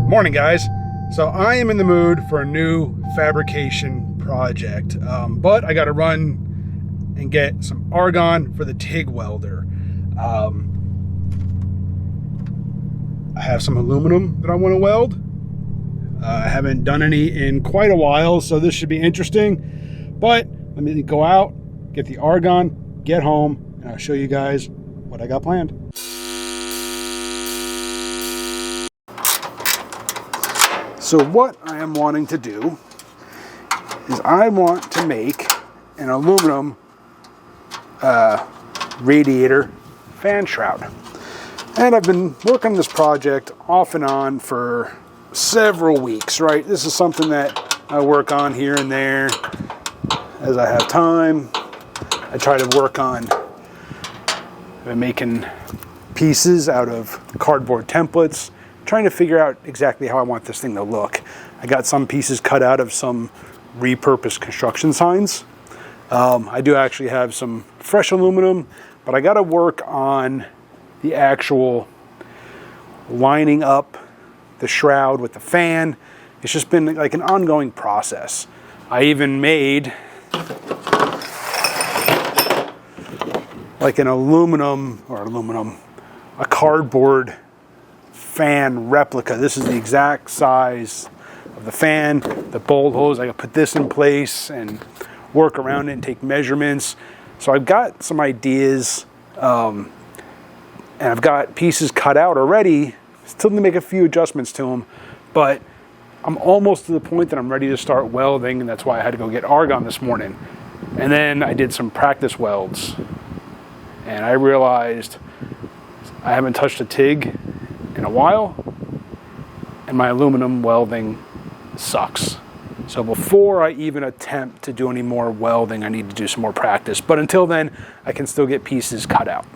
Morning, guys. So I am in the mood for a new fabrication project, but I got to run and get some argon for the TIG welder. I have some aluminum that I want to weld. I haven't done any in quite a while, so this should be interesting. But let me go out, get the argon, get home, and I'll show you guys what I got planned. So what I am wanting to do is I want to make an aluminum radiator fan shroud. And I've been working on this project off and on for several weeks, right? This is something that I work on here and there as I have time. I try to work on making pieces out of cardboard templates, trying to figure out exactly how I want this thing to look. I got some pieces cut out of some repurposed construction signs. I do actually have some fresh aluminum, but I got to work on the actual lining up the shroud with the fan. It's just been like an ongoing process. I even made like a cardboard fan replica. This is the exact size of the fan, the bolt holes. I can put this in place and work around it and take measurements. So I've got some ideas, and I've got pieces cut out already. Still need to make a few adjustments to them, but I'm almost to the point that I'm ready to start welding, and that's why I had to go get argon this morning. And then I did some practice welds, and I realized I haven't touched a TIG in a while, and my aluminum welding sucks. So before I even attempt to do any more welding, I need to do some more practice. But until then, I can still get pieces cut out.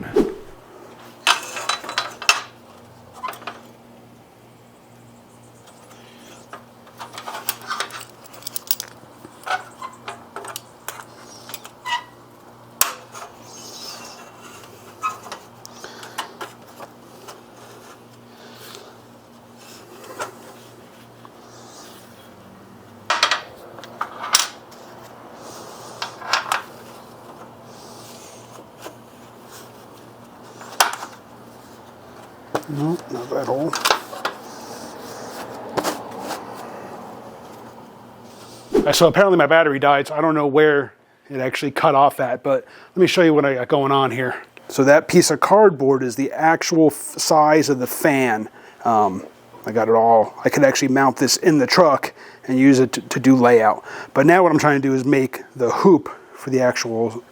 No, not that hole. So apparently my battery died, so I don't know where it actually cut off at, but let me show you what I got going on here. So that piece of cardboard is the actual size of the fan. I got it all. I could actually mount this in the truck and use it to do layout. But now what I'm trying to do is make the hoop for the actual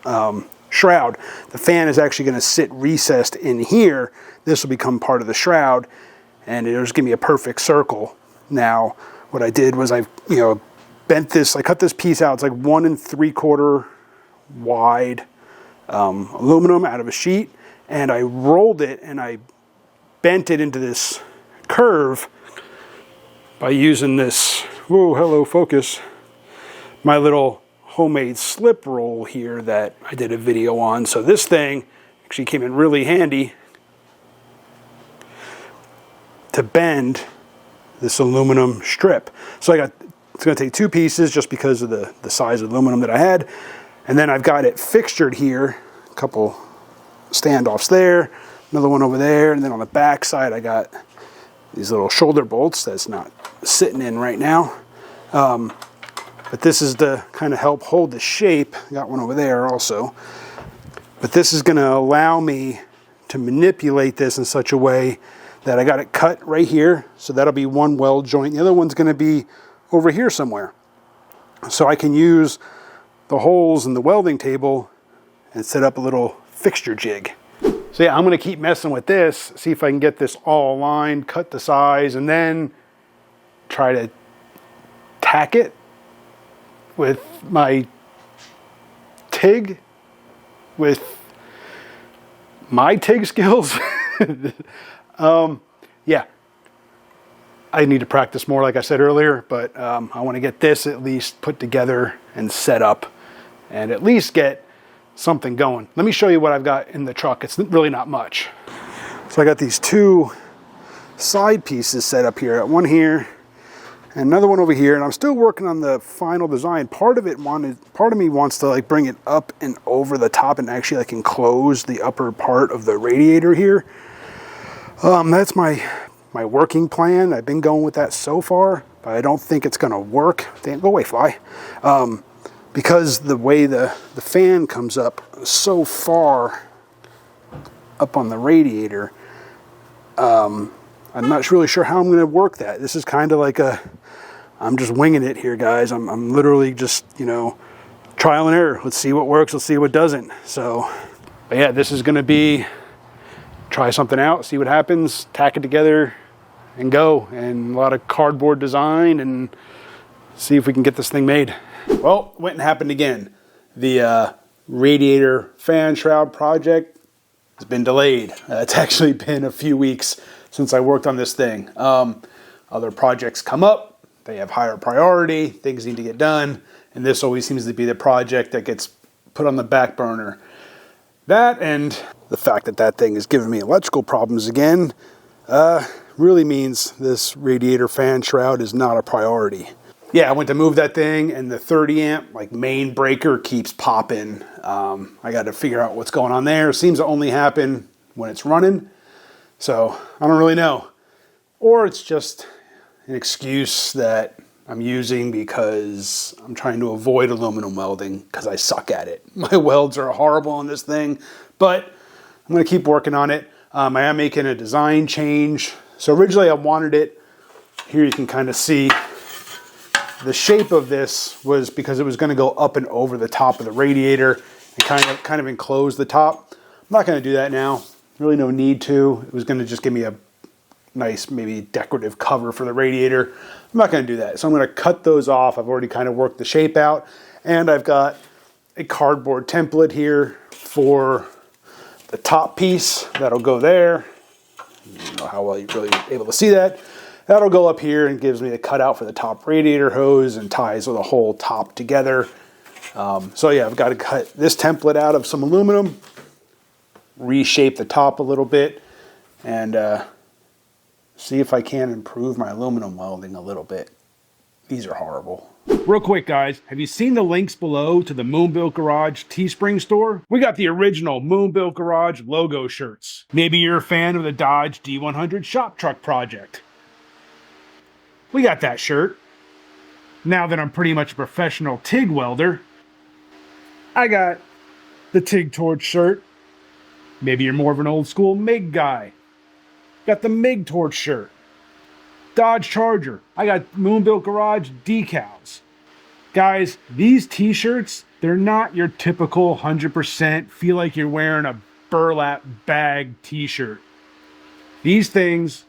shroud. The fan is actually going to sit recessed in here. This will become part of the shroud, and it'll just give me a perfect circle. Now, what I did was I bent this. I cut this piece out. It's like 1 3/4 wide aluminum out of a sheet, and I rolled it and I bent it into this curve by using this. Whoa, hello, focus. My little homemade slip roll here that I did a video on. So this thing actually came in really handy to bend this aluminum strip. So it's going to take 2 pieces just because of the size of aluminum that I had. And then I've got it fixtured here, a couple standoffs there, another one over there, and then on the back side I got these little shoulder bolts that's not sitting in right now. But this is to kind of help hold the shape. I got one over there also. But this is going to allow me to manipulate this in such a way that I got it cut right here. So that'll be one weld joint. The other one's going to be over here somewhere. So I can use the holes in the welding table and set up a little fixture jig. So yeah, I'm going to keep messing with this, see if I can get this all aligned, cut the size, and then try to tack it with my TIG, with my TIG skills. Yeah, I need to practice more, like I said earlier, but I want to get this at least put together and set up and at least get something going. Let me show you what I've got in the truck. It's really not much. So I got these 2 side pieces set up here. One here and another one over here, and I'm still working on the final design. Part of me wants to like bring it up and over the top and actually like enclose the upper part of the radiator here. That's my working plan. I've been going with that so far, but I don't think it's gonna work. Damn, go away, fly. Because the way the fan comes up so far up on the radiator, I'm not really sure how I'm going to work that. This is kind of like I'm just winging it here, guys. I'm literally just, you know, trial and error. Let's see what works, let's see what doesn't. So, but yeah, this is going to be, try something out, see what happens, tack it together and go. And a lot of cardboard design and see if we can get this thing made. Well, it went and happened again. The radiator fan shroud project has been delayed. It's actually been a few weeks since I worked on this thing. Other projects come up, they have higher priority, things need to get done, and this always seems to be the project that gets put on the back burner. That and the fact that that thing is giving me electrical problems again really means this radiator fan shroud is not a priority. Yeah, I went to move that thing and the 30 amp like main breaker keeps popping. I got to figure out what's going on there. It seems to only happen when it's running. So I don't really know. Or it's just an excuse that I'm using because I'm trying to avoid aluminum welding because I suck at it. My welds are horrible on this thing, but I'm going to keep working on it. I am making a design change. So originally I wanted it, here you can kind of see the shape of this was because it was going to go up and over the top of the radiator and kind of enclose the top. I'm not going to do that now. Really no need to. It was going to just give me a nice, maybe decorative cover for the radiator. I'm not going to do that. So I'm going to cut those off. I've already kind of worked the shape out, and I've got a cardboard template here for the top piece. That'll go there. I don't know how well you're really able to see that. That'll go up here and gives me the cutout for the top radiator hose and ties the whole top together. So yeah, I've got to cut this template out of some aluminum, reshape the top a little bit, and see if I can improve my aluminum welding a little bit. These are horrible. Real quick, guys, have you seen the links below to the MoonBuilt Garage Teespring store? We got the original MoonBuilt Garage logo shirts. Maybe you're a fan of the Dodge D100 shop truck project. We got that shirt. Now that I'm pretty much a professional TIG welder, I got the TIG Torch shirt. Maybe you're more of an old school MIG guy. Got the MIG Torch shirt. Dodge Charger. I got MoonBuilt Garage decals. Guys, these t-shirts, they're not your typical 100% feel like you're wearing a burlap bag t-shirt. These things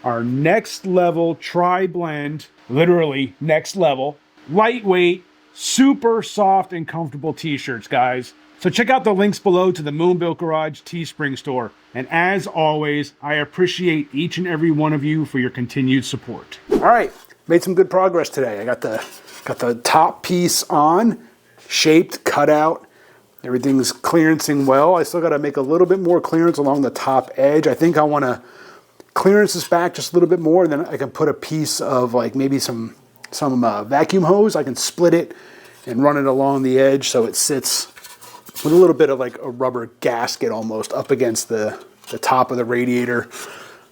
are next level tri-blend, literally next level, lightweight, super soft and comfortable t-shirts, guys. So check out the links below to the MoonBuilt Garage Teespring store. And as always, I appreciate each and every one of you for your continued support. All right, made some good progress today. I got the top piece on, shaped, cut out. Everything's clearancing well. I still got to make a little bit more clearance along the top edge. I think I want to clearance this back just a little bit more, and then I can put a piece of like maybe some vacuum hose. I can split it and run it along the edge so it sits with a little bit of like a rubber gasket almost up against the top of the radiator.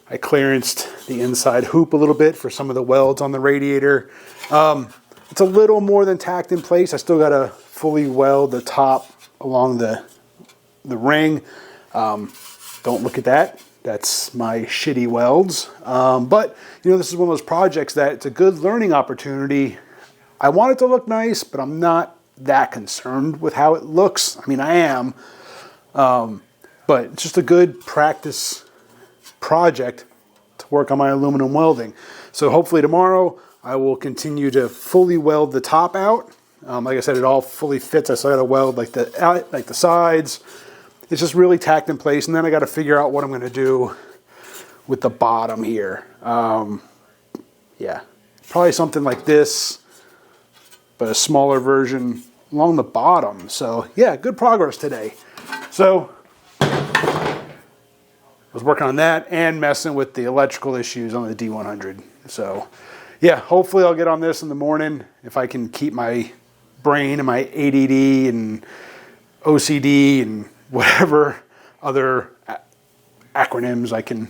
I clearanced the inside hoop a little bit for some of the welds on the radiator. It's a little more than tacked in place. I still got to fully weld the top along the ring. Don't look at that. That's my shitty welds. But, you know, this is one of those projects that it's a good learning opportunity. I want it to look nice, but I'm not that concerned with how it looks. I mean, I am. But it's just a good practice project to work on my aluminum welding. So hopefully tomorrow I will continue to fully weld the top out. Like I said, it all fully fits. I still got to weld like the sides. It's just really tacked in place, and then I got to figure out what I'm going to do with the bottom here. Yeah, probably something like this, but a smaller version along the bottom. So yeah, good progress today. So was working on that and messing with the electrical issues on the D100. So yeah, hopefully I'll get on this in the morning if I can keep my brain and my ADD and OCD and whatever other acronyms I can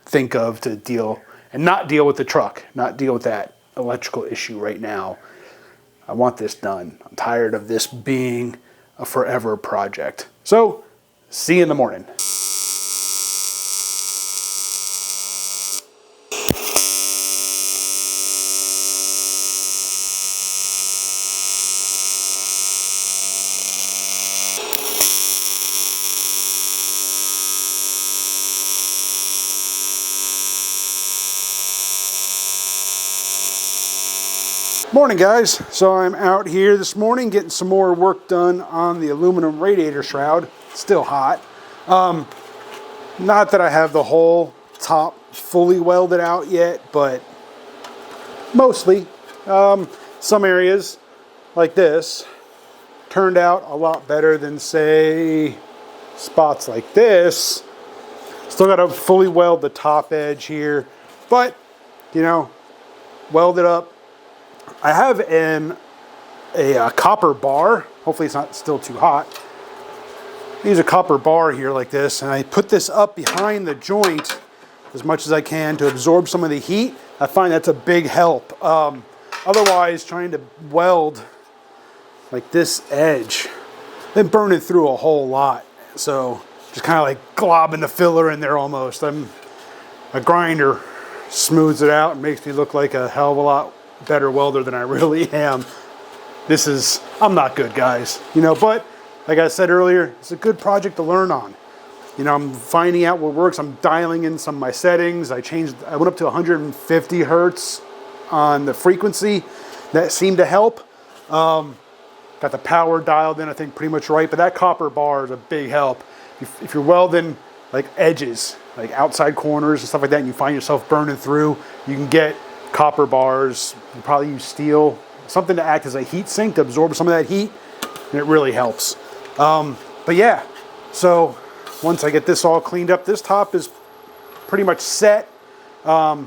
think of to deal and not deal with the truck, not deal with that electrical issue right now. I want this done. I'm tired of this being a forever project. So, see you in the morning. Morning guys, so I'm out here this morning getting some more work done on the aluminum radiator shroud. It's still hot. Not that I have the whole top fully welded out yet, but mostly. Some areas like this turned out a lot better than say spots like this. Still got to fully weld the top edge here, but you know, weld it up. I have a copper bar. Hopefully it's not still too hot. I use a copper bar here like this, and I put this up behind the joint as much as I can to absorb some of the heat. I find that's a big help. Otherwise, trying to weld like this edge, been burning through a whole lot. So just kind of like globbing the filler in there almost. A grinder smooths it out and makes me look like a hell of a lot better welder than I really am. I'm not good, guys, you know, but like I said earlier, it's a good project to learn on. You know, I'm finding out what works. I'm dialing in some of my settings. I went up to 150 hertz on the frequency. That seemed to help. Got the power dialed in, I think, pretty much right, but that copper bar is a big help. If you're welding like edges, like outside corners and stuff like that, and you find yourself burning through, you can get copper bars. You probably use steel, something to act as a heat sink to absorb some of that heat, and it really helps. But yeah, so once I get this all cleaned up, this top is pretty much set. I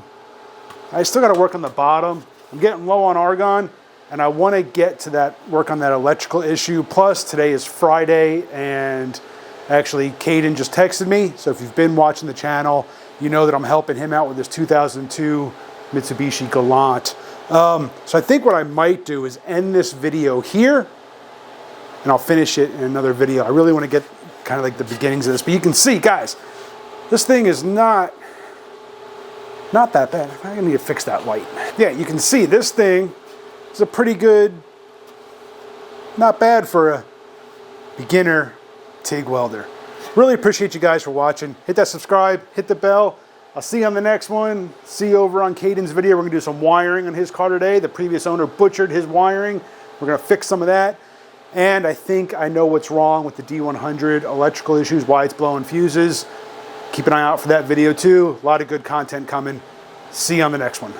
still got to work on the bottom. I'm getting low on argon, and I want to get to that work on that electrical issue. Plus, today is Friday, and actually, Caden just texted me. So if you've been watching the channel, you know that I'm helping him out with this 2002 Mitsubishi Galant. So I think what I might do is end this video here, and I'll finish it in another video. I really want to get kind of like the beginnings of this, but you can see, guys, this thing is not that bad. I need to fix that light. Yeah, you can see this thing is a pretty good, not bad for a beginner TIG welder. Really appreciate you guys for watching. Hit that subscribe, hit the bell. I'll see you on the next one. See you over on Caden's video. We're gonna do some wiring on his car today. The previous owner butchered his wiring. We're gonna fix some of that. And I think I know what's wrong with the D100 electrical issues, why it's blowing fuses. Keep an eye out for that video too. A lot of good content coming. See you on the next one.